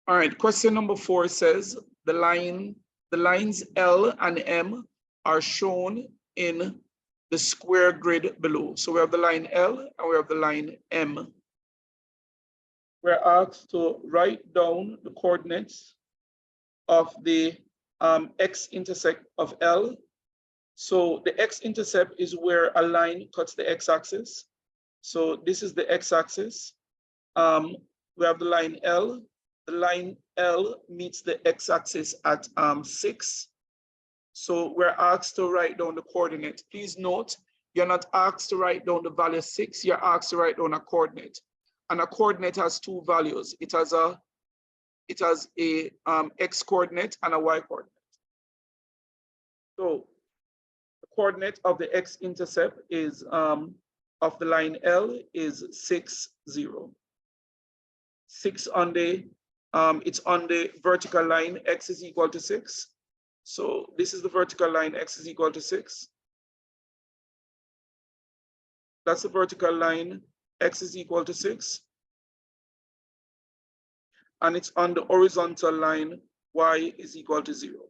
All right, question number 4 says the lines L and M are shown in the square grid below. So we have the line L and we have the line M. We're asked to write down the coordinates of the x-intercept of L. So the x-intercept is where a line cuts the x-axis. So this is the x-axis. We have the line L. The line L meets the x-axis at 6. So we're asked to write down the coordinate. Please note, you're not asked to write down the value 6, you're asked to write down a coordinate. And a coordinate has two values. It has a x coordinate and a y coordinate. So the coordinate of the x-intercept is of the line L is 6, 0. 6 on the it's on the vertical line, x is equal to 6. So this is the vertical line, x is equal to 6. That's the vertical line, x is equal to 6. And it's on the horizontal line, y is equal to 0.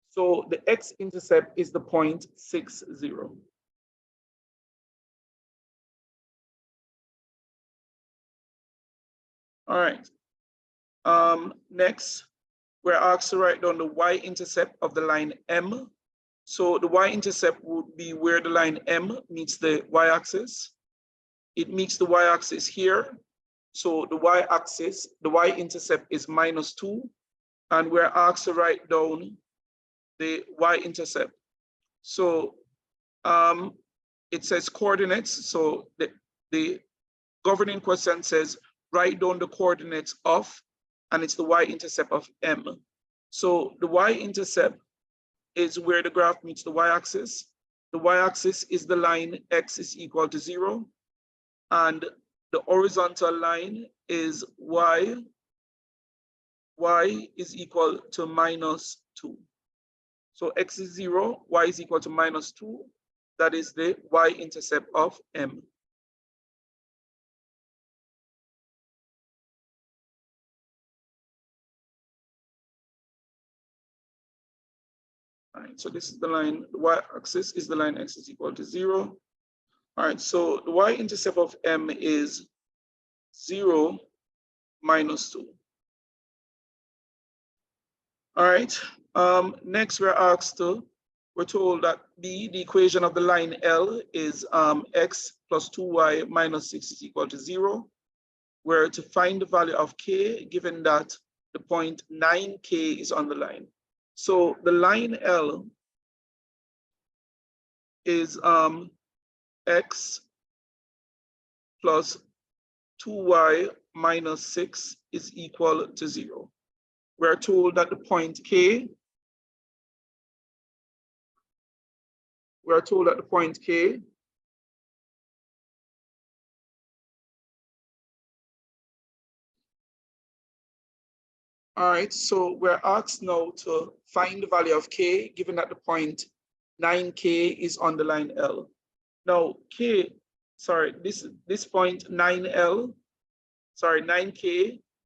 So the x-intercept is the point 6, 0. All right. Next, we're asked to write down the y-intercept of the line M. So the y-intercept would be where the line M meets the y-axis. It meets the y-axis here. So the y-axis, the y-intercept is -2. And we're asked to write down the y-intercept. So it says coordinates. So the governing question says, write down the coordinates of, and it's the y-intercept of M. So the y-intercept is where the graph meets the y-axis. The y-axis is the line x is equal to 0. And the horizontal line is y is equal to -2. So x is 0, y is equal to -2. That is the y-intercept of M. All right, so this is the line, the y-axis is the line x is equal to 0. All right, so the y-intercept of M is 0, -2. All right, next we're told that B, the equation of the line L is x plus 2y minus 6 is equal to 0. We're to find the value of k, given that the point 9k is on the line. So the line L is x plus 2y minus 6 is equal to 0. We're told that the point k, all right, so we're asked now to find the value of k, given that the point 9k is on the line L. Now, this point 9k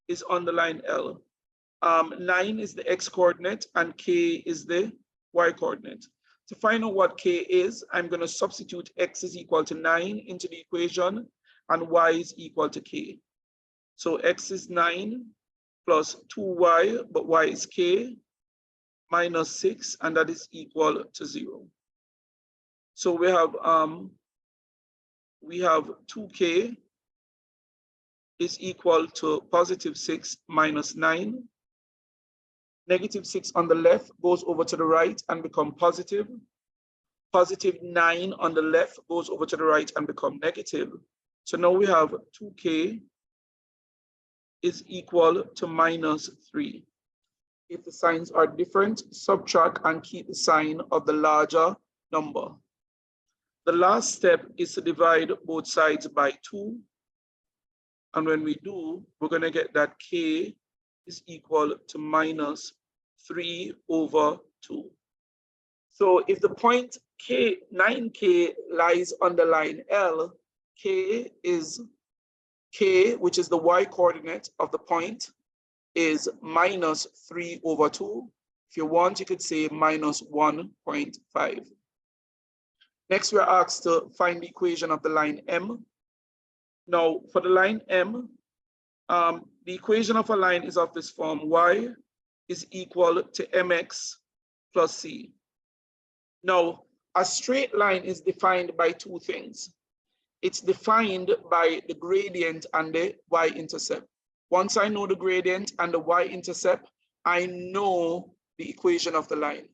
is on the line L. 9 is the x coordinate and k is the y coordinate. To find out what k is, I'm going to substitute x is equal to 9 into the equation and y is equal to k. So x is 9 plus 2y, but y is k, minus 6, and that is equal to 0. So we have 2k is equal to positive 6 minus 9. Negative 6 on the left goes over to the right and become positive. Positive 9 on the left goes over to the right and become negative. So now we have 2k is equal to -3. If the signs are different, subtract and keep the sign of the larger number. The last step is to divide both sides by 2. And when we do, we're going to get that k is equal to -3 over 2. So if the point k, 9k lies on the line L, k, which is the y coordinate of the point, is minus 3 over 2. If you want, you could say minus 1.5. Next, we're asked to find the equation of the line M. Now, for the line M, the equation of a line is of this form: y is equal to mx plus c. Now, a straight line is defined by two things. It's defined by the gradient and the y-intercept. Once I know the gradient and the y-intercept, I know the equation of the line.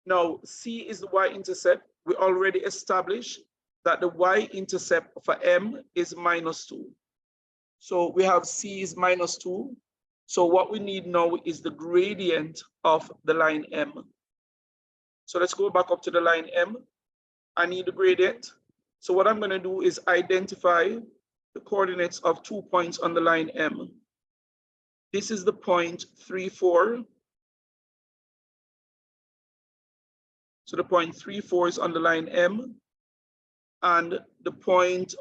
Now, c is the y-intercept. We already established that the y-intercept for m is minus 2. So we have c is minus 2. So what we need now is the gradient of the line M. So let's go back up to the line M. I need the gradient. So what I'm going to do is identify the coordinates of 2 points on the line M. This is the point 3, 4. So the point 3, 4 is on the line M. And the point,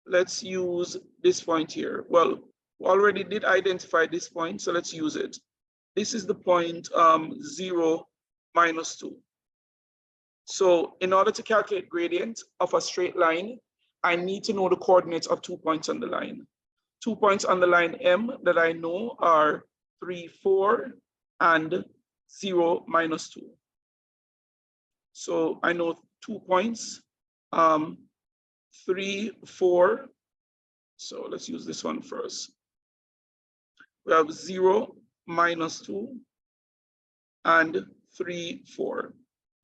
let's use this point here. Well, we already did identify this point, so let's use it. This is the point 0, minus 2. So in order to calculate gradient of a straight line, I need to know the coordinates of 2 points on the line. 2 points on the line M that I know are 3, 4 and 0, minus 2. So I know 2 points, 3, 4. So let's use this one first. We have 0, minus 2 and 3, 4.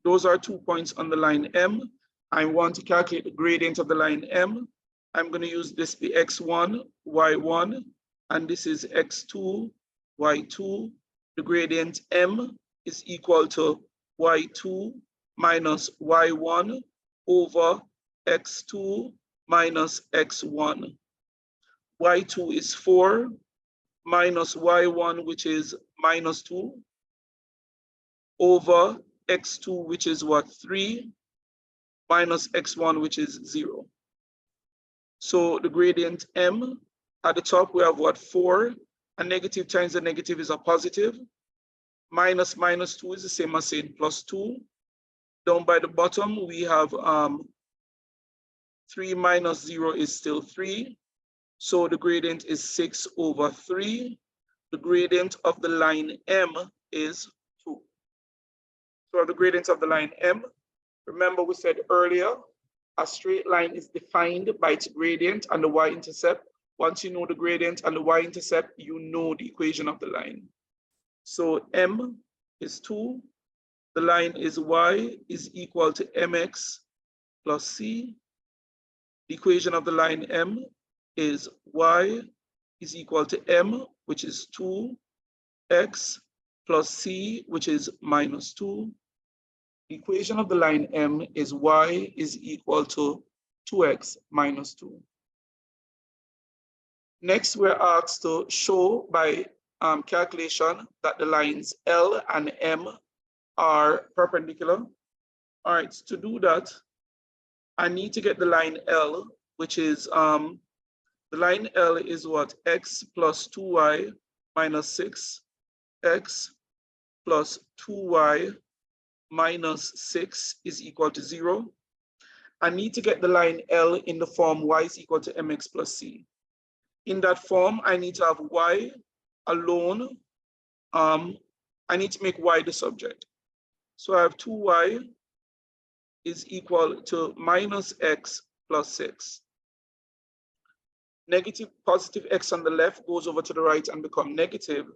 Those are 2 points on the line M. I want to calculate the gradient of the line M. I'm going to use this be x1, y1, and this is x2, y2. The gradient M is equal to y2 minus y1 over x2 minus x1. y2 is 4 minus y1, which is minus 2, over x2, which is what, 3, minus x1, which is 0. So the gradient M, at the top we have what, 4, a negative times a negative is a positive. Minus minus 2 is the same as saying plus 2. Down by the bottom, we have 3 minus 0 is still 3. So the gradient is 6 over 3. The gradient of the line M is 2. So the gradient of the line M, remember we said earlier, a straight line is defined by its gradient and the y-intercept. Once you know the gradient and the y-intercept, you know the equation of the line. So M is 2. The line is y is equal to mx plus c. The equation of the line M is y is equal to m, which is 2x, plus c, which is minus 2. The equation of the line M is y is equal to 2x minus 2. Next, we're asked to show by calculation that the lines L and M are perpendicular. All right, to do that, I need to get the line L, which is, the line L is what? X plus 2y minus 6, x plus 2y minus 6 is equal to 0. I need to get the line L in the form y is equal to mx plus c. In that form, I need to have y alone. I need to make y the subject. So I have 2y is equal to minus x plus 6. Negative positive x on the left goes over to the right and become negative.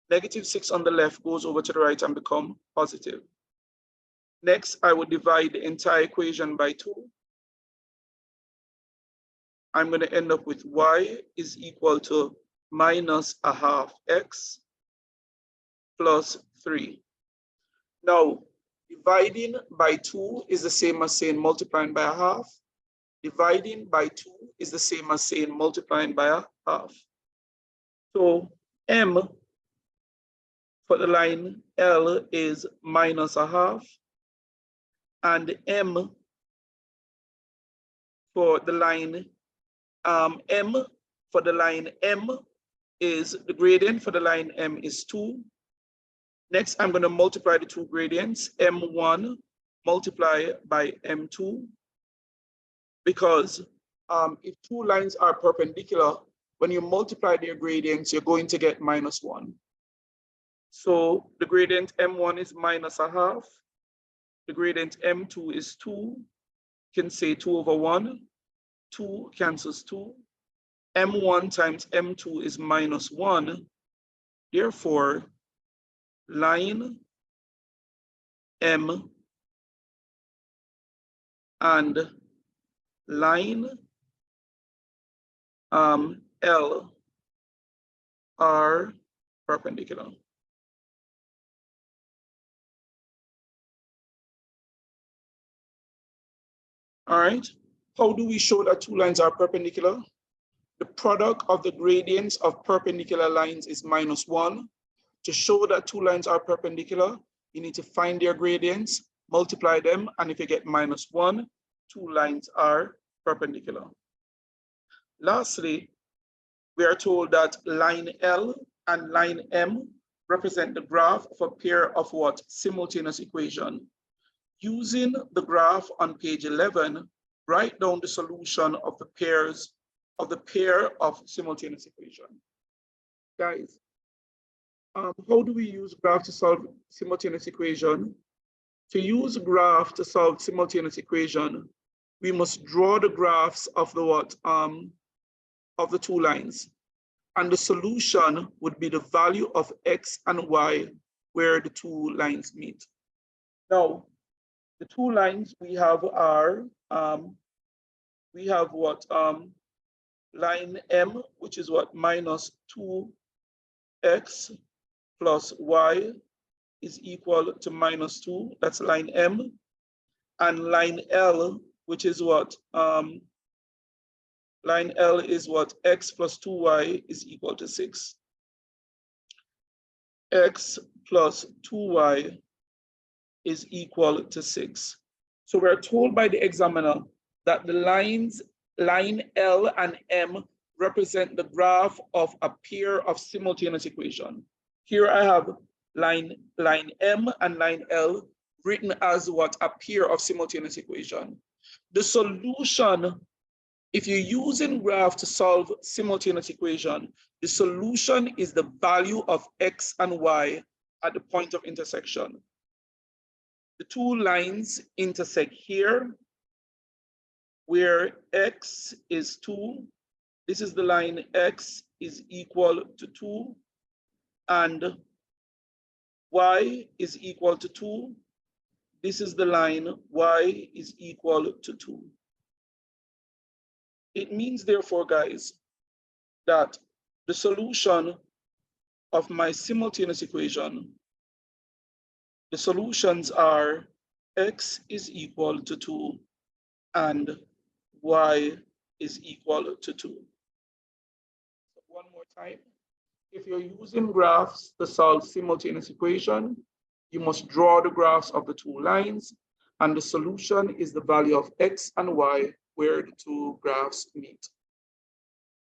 Negative 6 on the left goes over to the right and become positive. Next, I would divide the entire equation by 2. I'm going to end up with y is equal to minus a half x plus 3. Now, dividing by 2 is the same as saying multiplying by a half. Dividing by 2 is the same as saying multiplying by a half. So m for the line L is minus a half, and m for the line M is the gradient for the line M is 2. Next, I'm going to multiply the two gradients, M1 multiply by M2, because if two lines are perpendicular, when you multiply their gradients, you're going to get -1. So the gradient M1 is -0.5. The gradient M2 is 2. You can say 2 over 1. 2 cancels 2. M1 times M2 is -1. Therefore, line M and line L are perpendicular. All right, how do we show that two lines are perpendicular? The product of the gradients of perpendicular lines is -1. To show that two lines are perpendicular, you need to find their gradients, multiply them, and if you get -1, two lines are perpendicular. Lastly, we are told that line L and line M represent the graph of a pair of what? Simultaneous equation. Using the graph on page 11, write down the solution of the pair of simultaneous equation. Guys, how do we use graph to solve simultaneous equation? To use graph to solve simultaneous equation, we must draw the graphs of the what? Of the two lines. And the solution would be the value of X and Y where the two lines meet. Now, the two lines we have are, we have what? Line M, which is what? -2x plus y is equal to -2. That's line M. And line L, which is what? Line L is what? X plus 2y is equal to 6. X plus 2y is equal to 6. So we're told by the examiner that the lines, line L and M, represent the graph of a pair of simultaneous equation. Here I have line M and line L written as what? A pair of simultaneous equation. The solution, if you're using graph to solve simultaneous equation, the solution is the value of X and Y at the point of intersection. The two lines intersect here, where X is 2. This is the line X is equal to 2, and Y is equal to 2. This is the line Y is equal to 2. It means, therefore, guys, that the solution of my simultaneous equation, the solutions are X is equal to 2 and Y is equal to 2. One more time. If you're using graphs to solve simultaneous equation, you must draw the graphs of the two lines, and the solution is the value of X and Y where the two graphs meet.